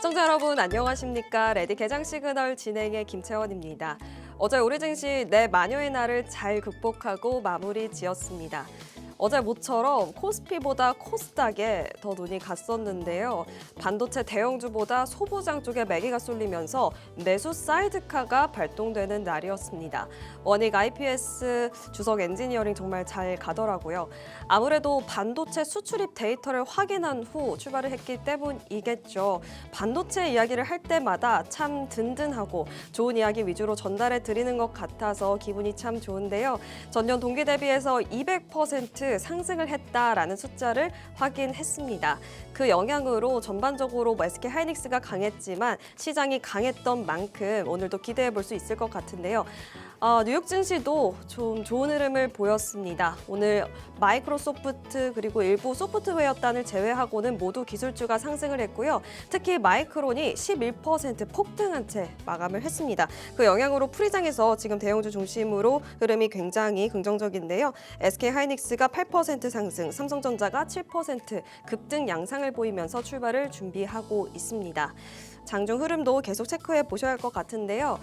시청자 여러분 안녕하십니까? 레디 개장 시그널 진행의 김채원입니다. 어제 우리 증시 내 마녀의 날을 잘 극복하고 마무리 지었습니다. 어제 모처럼 코스피보다 코스닥에 더 눈이 갔었는데요. 반도체 대형주보다 소부장 쪽에 매기가 쏠리면서 매수 사이드카가 발동되는 날이었습니다. 원익 IPS 주석 엔지니어링 정말 잘 가더라고요. 아무래도 반도체 수출입 데이터를 확인한 후 출발을 했기 때문이겠죠. 반도체 이야기를 할 때마다 참 든든하고 좋은 이야기 위주로 전달해 드리는 것 같아서 기분이 참 좋은데요. 전년 동기 대비해서 200% 상승을 했다라는 숫자를 확인했습니다. 그 영향으로 전반적으로 SK 하이닉스가 강했지만 시장이 강했던 만큼 오늘도 기대해 볼 수 있을 것 같은데요. 뉴욕 증시도 좀 좋은 흐름을 보였습니다. 오늘 마이크로소프트 그리고 일부 소프트웨어단을 제외하고는 모두 기술주가 상승을 했고요. 특히 마이크론이 11% 폭등한 채 마감을 했습니다. 그 영향으로 프리장에서 지금 대형주 중심으로 흐름이 굉장히 긍정적인데요. SK 하이닉스가 8% 상승, 삼성전자가 7% 급등 양상을 보이면서 출발을 준비하고 있습니다. 장중 흐름도 계속 체크해 보셔야 할 것 같은데요.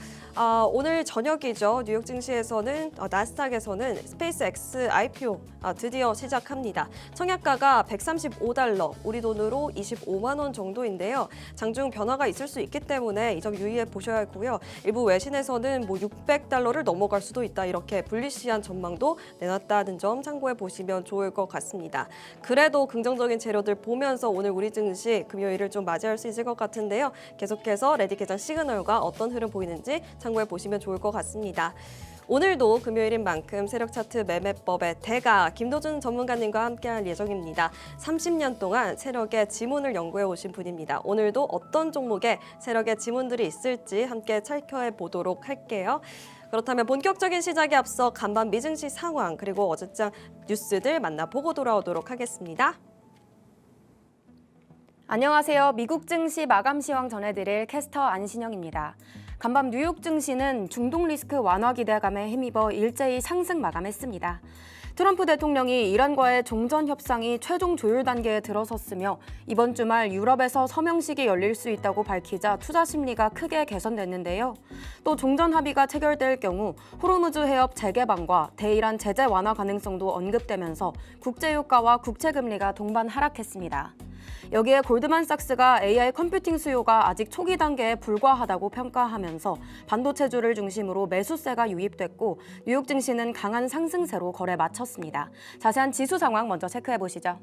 오늘 저녁이죠. 뉴욕 증시에서는 나스닥에서는 스페이스X IPO 드디어 시작합니다. 청약가가 $135, 우리 돈으로 25만 원 정도인데요. 장중 변화가 있을 수 있기 때문에 이 점 유의해 보셔야 하고요. 일부 외신에서는 $600를 넘어갈 수도 있다, 이렇게 불리시한 전망도 내놨다는 점 참고해 보시면 좋을 것 같습니다. 그래도 긍정적인 재료들 보면서 오늘 우리 증시 금요일을 좀 맞이할 수 있을 것 같은데요. 계속해서 레디 개장 시그널과 어떤 흐름 보이는지 참고해 보시면 좋을 것 같습니다. 오늘도 금요일인 만큼 세력 차트 매매법의 대가 김도준 전문가님과 함께할 예정입니다. 30년 동안 세력의 지문을 연구해 오신 분입니다. 오늘도 어떤 종목에 세력의 지문들이 있을지 함께 살펴해 보도록 할게요. 그렇다면 본격적인 시작에 앞서 간밤 미증시 상황 그리고 어제장 뉴스들 만나보고 돌아오도록 하겠습니다. 안녕하세요. 미국 증시 마감 시황 전해드릴 캐스터 안신영입니다. 간밤 뉴욕 증시는 중동 리스크 완화 기대감에 힘입어 일제히 상승 마감했습니다. 트럼프 대통령이 이란과의 종전 협상이 최종 조율 단계에 들어섰으며 이번 주말 유럽에서 서명식이 열릴 수 있다고 밝히자 투자 심리가 크게 개선됐는데요. 또 종전 합의가 체결될 경우 호르무즈 해협 재개방과 대이란 제재 완화 가능성도 언급되면서 국제유가와 국채금리가 동반 하락했습니다. 여기에 골드만삭스가 AI 컴퓨팅 수요가 아직 초기 단계에 불과하다고 평가하면서 반도체주를 중심으로 매수세가 유입됐고 뉴욕 증시는 강한 상승세로 거래 마쳤습니다. 자세한 지수 상황 먼저 체크해 보시죠.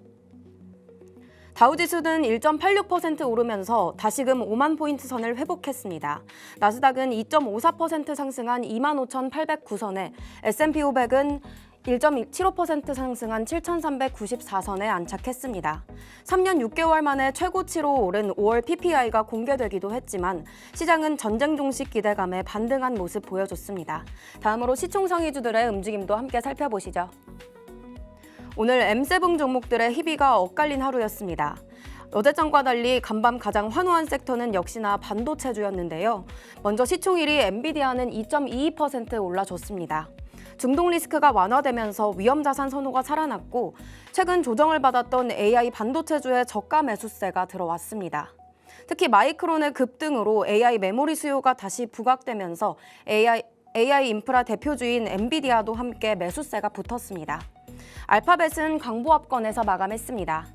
다우지수는 1.86% 오르면서 다시금 5만 포인트 선을 회복했습니다. 나스닥은 2.54% 상승한 25,809선에 S&P 500은 1.75% 상승한 7,394선에 안착했습니다. 3년 6개월 만에 최고치로 오른 5월 PPI가 공개되기도 했지만 시장은 전쟁 종식 기대감에 반등한 모습 보여줬습니다. 다음으로 시총상위주들의 움직임도 함께 살펴보시죠. 오늘 M7 종목들의 희비가 엇갈린 하루였습니다. 어제장과 달리 간밤 가장 환호한 섹터는 역시나 반도체주였는데요. 먼저 시총 1위 엔비디아는 2.22% 올라줬습니다. 중동 리스크가 완화되면서 위험자산 선호가 살아났고 최근 조정을 받았던 AI 반도체주의 저가 매수세가 들어왔습니다. 특히 마이크론의 급등으로 AI 메모리 수요가 다시 부각되면서 AI 인프라 대표주인 엔비디아도 함께 매수세가 붙었습니다. 알파벳은 강보합권에서 마감했습니다.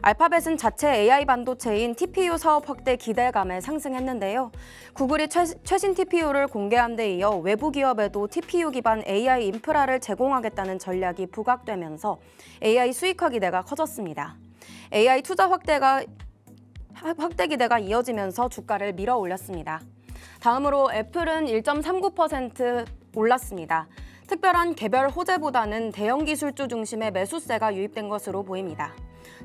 알파벳은 자체 AI 반도체인 TPU 사업 확대 기대감에 상승했는데요. 구글이 최신 TPU를 공개한 데 이어 외부 기업에도 TPU 기반 AI 인프라를 제공하겠다는 전략이 부각되면서 AI 수익화 기대가 커졌습니다. AI 투자 확대 기대가 이어지면서 주가를 밀어 올렸습니다. 다음으로 애플은 1.39% 올랐습니다. 특별한 개별 호재보다는 대형 기술주 중심의 매수세가 유입된 것으로 보입니다.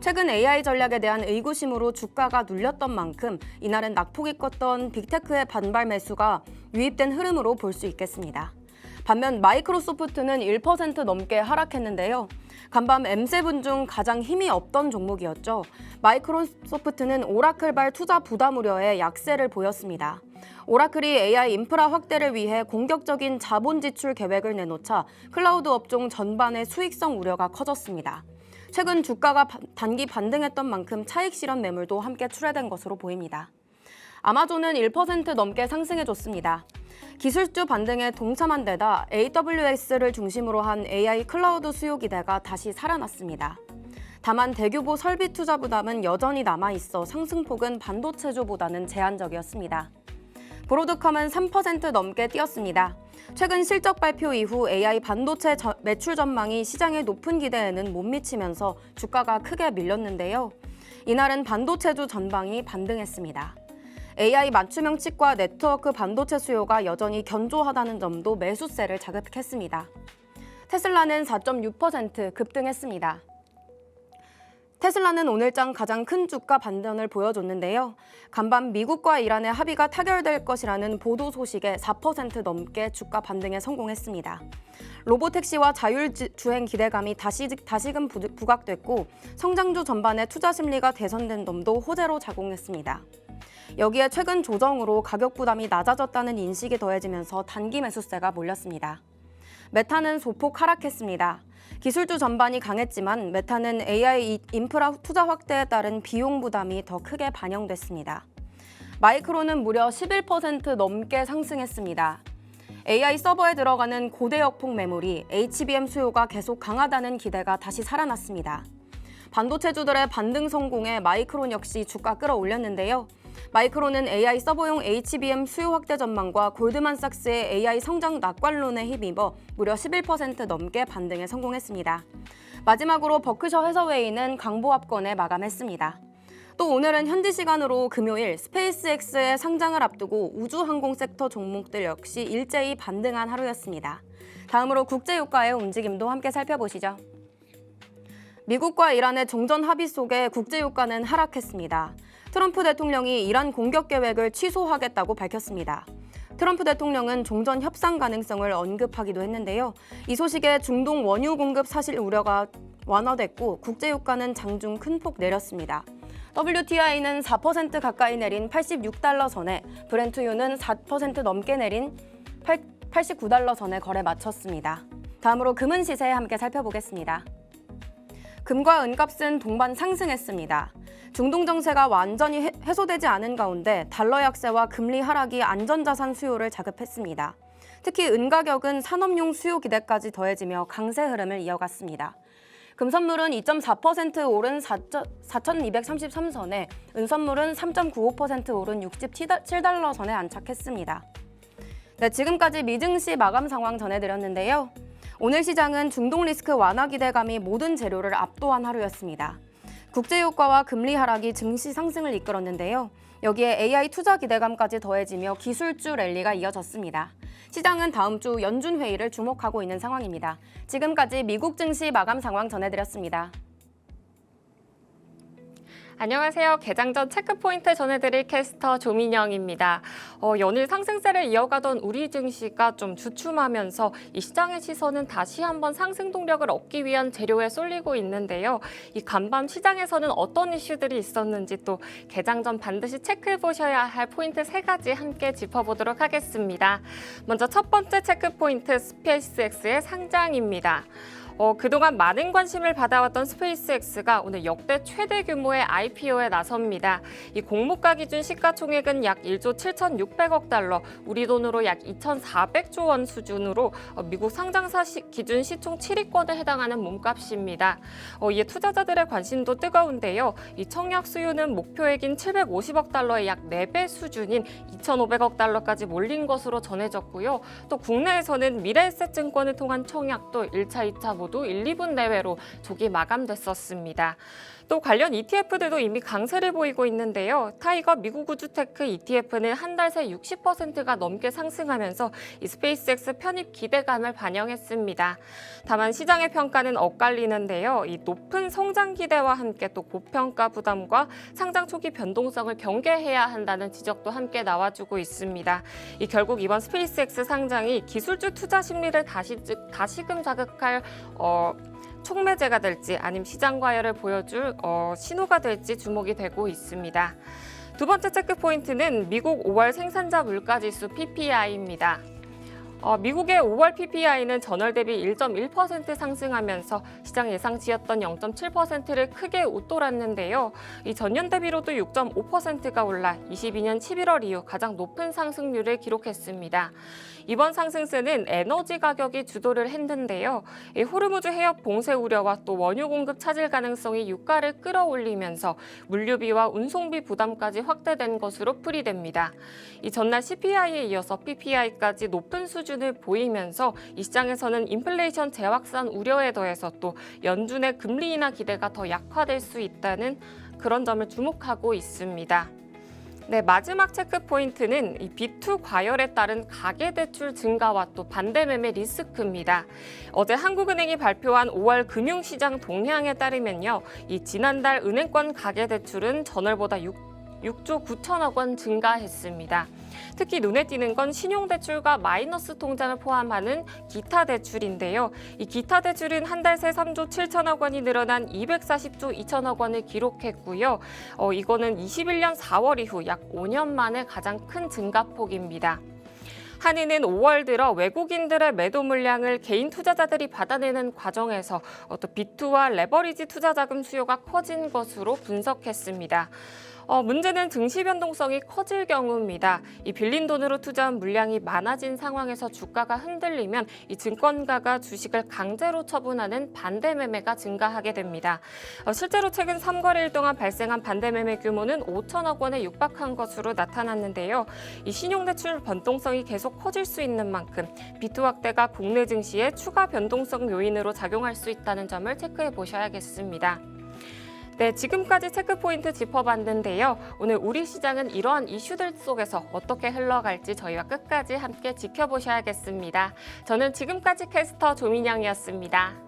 최근 AI 전략에 대한 의구심으로 주가가 눌렸던 만큼 이날은 낙폭이 컸던 빅테크의 반발 매수가 유입된 흐름으로 볼 수 있겠습니다. 반면 마이크로소프트는 1% 넘게 하락했는데요. 간밤 M7 중 가장 힘이 없던 종목이었죠. 마이크로소프트는 오라클발 투자 부담 우려에 약세를 보였습니다. 오라클이 AI 인프라 확대를 위해 공격적인 자본 지출 계획을 내놓자 클라우드 업종 전반의 수익성 우려가 커졌습니다. 최근 주가가 단기 반등했던 만큼 차익 실현 매물도 함께 출회된 것으로 보입니다. 아마존은 1% 넘게 상승해줬습니다. 기술주 반등에 동참한 데다 AWS를 중심으로 한 AI 클라우드 수요 기대가 다시 살아났습니다. 다만 대규모 설비 투자 부담은 여전히 남아있어 상승폭은 반도체주보다는 제한적이었습니다. 브로드컴은 3% 넘게 뛰었습니다. 최근 실적 발표 이후 AI 반도체 매출 전망이 시장의 높은 기대에는 못 미치면서 주가가 크게 밀렸는데요. 이날은 반도체주 전방이 반등했습니다. AI 맞춤형 칩과 네트워크 반도체 수요가 여전히 견조하다는 점도 매수세를 자극했습니다. 테슬라는 4.6% 급등했습니다. 테슬라는 오늘장 가장 큰 주가 반등을 보여줬는데요. 간밤 미국과 이란의 합의가 타결될 것이라는 보도 소식에 4% 넘게 주가 반등에 성공했습니다. 로보택시와 자율주행 기대감이 다시금 부각됐고 성장주 전반의 투자 심리가 개선된 점도 호재로 작용했습니다. 여기에 최근 조정으로 가격 부담이 낮아졌다는 인식이 더해지면서 단기 매수세가 몰렸습니다. 메타는 소폭 하락했습니다. 기술주 전반이 강했지만 메타는 AI 인프라 투자 확대에 따른 비용 부담이 더 크게 반영됐습니다. 마이크론은 무려 11% 넘게 상승했습니다. AI 서버에 들어가는 고대역폭 메모리, HBM 수요가 계속 강하다는 기대가 다시 살아났습니다. 반도체주들의 반등 성공에 마이크론 역시 주가 끌어올렸는데요. 마이크론은 AI 서버용 HBM 수요 확대 전망과 골드만삭스의 AI 성장 낙관론에 힘입어 무려 11% 넘게 반등에 성공했습니다. 마지막으로 버크셔 해서웨이는 강보합권에 마감했습니다. 또 오늘은 현지 시간으로 금요일 스페이스X의 상장을 앞두고 우주항공 섹터 종목들 역시 일제히 반등한 하루였습니다. 다음으로 국제유가의 움직임도 함께 살펴보시죠. 미국과 이란의 종전 합의 속에 국제유가는 하락했습니다. 트럼프 대통령이 이란 공격 계획을 취소하겠다고 밝혔습니다. 트럼프 대통령은 종전 협상 가능성을 언급하기도 했는데요. 이 소식에 중동 원유 공급 사실 우려가 완화됐고 국제유가는 장중 큰 폭 내렸습니다. WTI는 4% 가까이 내린 86달러 선에, 브렌트유는 4% 넘게 내린 89달러 선에 거래 마쳤습니다. 다음으로 금은 시세 함께 살펴보겠습니다. 금과 은값은 동반 상승했습니다. 중동 정세가 완전히 해소되지 않은 가운데 달러 약세와 금리 하락이 안전자산 수요를 자극했습니다. 특히 은 가격은 산업용 수요 기대까지 더해지며 강세 흐름을 이어갔습니다. 금선물은 2.4% 오른 4,233선에, 은선물은 3.95% 오른 67달러 선에 안착했습니다. 네, 지금까지 미증시 마감 상황 전해드렸는데요. 오늘 시장은 중동 리스크 완화 기대감이 모든 재료를 압도한 하루였습니다. 국제유가와 금리 하락이 증시 상승을 이끌었는데요. 여기에 AI 투자 기대감까지 더해지며 기술주 랠리가 이어졌습니다. 시장은 다음 주 연준 회의를 주목하고 있는 상황입니다. 지금까지 미국 증시 마감 상황 전해드렸습니다. 안녕하세요. 개장 전 체크포인트 전해드릴 캐스터 조민영입니다. 연일 상승세를 이어가던 우리 증시가 좀 주춤하면서 이 시장의 시선은 다시 한번 상승 동력을 얻기 위한 재료에 쏠리고 있는데요. 이 간밤 시장에서는 어떤 이슈들이 있었는지 또 개장 전 반드시 체크해보셔야 할 포인트 3가지 함께 짚어보도록 하겠습니다. 먼저 첫 번째 체크포인트 스페이스X의 상장입니다. 그동안 많은 관심을 받아왔던 스페이스X가 오늘 역대 최대 규모의 IPO에 나섭니다. 이 공모가 기준 시가총액은 약 1조 7,600억 달러, 우리 돈으로 약 2,400조 원 수준으로 미국 상장사 기준 시총 7위권에 해당하는 몸값입니다. 이에 투자자들의 관심도 뜨거운데요. 이 청약 수요는 목표액인 750억 달러의 약 4배 수준인 2,500억 달러까지 몰린 것으로 전해졌고요. 또 국내에서는 미래에셋증권을 통한 청약도 1차, 2차 모두 1, 2분 내외로 조기 마감됐었습니다. 또 관련 ETF들도 이미 강세를 보이고 있는데요. 타이거 미국 우주테크 ETF는 한 달 새 60%가 넘게 상승하면서 이 스페이스X 편입 기대감을 반영했습니다. 다만 시장의 평가는 엇갈리는데요. 이 높은 성장 기대와 함께 또 고평가 부담과 상장 초기 변동성을 경계해야 한다는 지적도 함께 나와주고 있습니다. 결국 이번 스페이스X 상장이 기술주 투자 심리를 다시금 자극할 촉매제가 될지 아니면 시장 과열을 보여줄 신호가 될지 주목이 되고 있습니다. 두 번째 체크 포인트는 미국 5월 생산자 물가지수 PPI입니다. 미국의 5월 PPI는 전월 대비 1.1% 상승하면서 시장 예상치였던 0.7%를 크게 웃돌았는데요. 이 전년 대비로도 6.5%가 올라 22년 11월 이후 가장 높은 상승률을 기록했습니다. 이번 상승세는 에너지 가격이 주도를 했는데요. 이 호르무즈 해협 봉쇄 우려와 또 원유 공급 차질 가능성이 유가를 끌어올리면서 물류비와 운송비 부담까지 확대된 것으로 풀이됩니다. 이 전날 CPI에 이어서 PPI까지 높은 수준을 보이면서 이 시장에서는 인플레이션 재확산 우려에 더해서 또 연준의 금리 인하 기대가 더 약화될 수 있다는 그런 점을 주목하고 있습니다. 네, 마지막 체크 포인트는 이 B2 과열에 따른 가계대출 증가와 또 반대매매 리스크입니다. 어제 한국은행이 발표한 5월 금융시장 동향에 따르면요, 이 지난달 은행권 가계대출은 전월보다 6조 9천억 원 증가했습니다. 특히 눈에 띄는 건 신용대출과 마이너스 통장을 포함하는 기타 대출인데요. 이 기타 대출은 한 달 새 3조 7천억 원이 늘어난 240조 2천억 원을 기록했고요. 이거는 21년 4월 이후 약 5년 만에 가장 큰 증가폭입니다. 한은은 5월 들어 외국인들의 매도 물량을 개인 투자자들이 받아내는 과정에서 또 B2와 레버리지 투자 자금 수요가 커진 것으로 분석했습니다. 문제는 증시 변동성이 커질 경우입니다. 이 빌린 돈으로 투자한 물량이 많아진 상황에서 주가가 흔들리면 이 증권가가 주식을 강제로 처분하는 반대 매매가 증가하게 됩니다. 실제로 최근 3거래일 동안 발생한 반대 매매 규모는 5천억 원에 육박한 것으로 나타났는데요. 이 신용대출 변동성이 계속 커질 수 있는 만큼 B2 확대가 국내 증시에 추가 변동성 요인으로 작용할 수 있다는 점을 체크해 보셔야겠습니다. 네, 지금까지 체크포인트 짚어봤는데요. 오늘 우리 시장은 이러한 이슈들 속에서 어떻게 흘러갈지 저희와 끝까지 함께 지켜보셔야겠습니다. 저는 지금까지 캐스터 조민영이었습니다.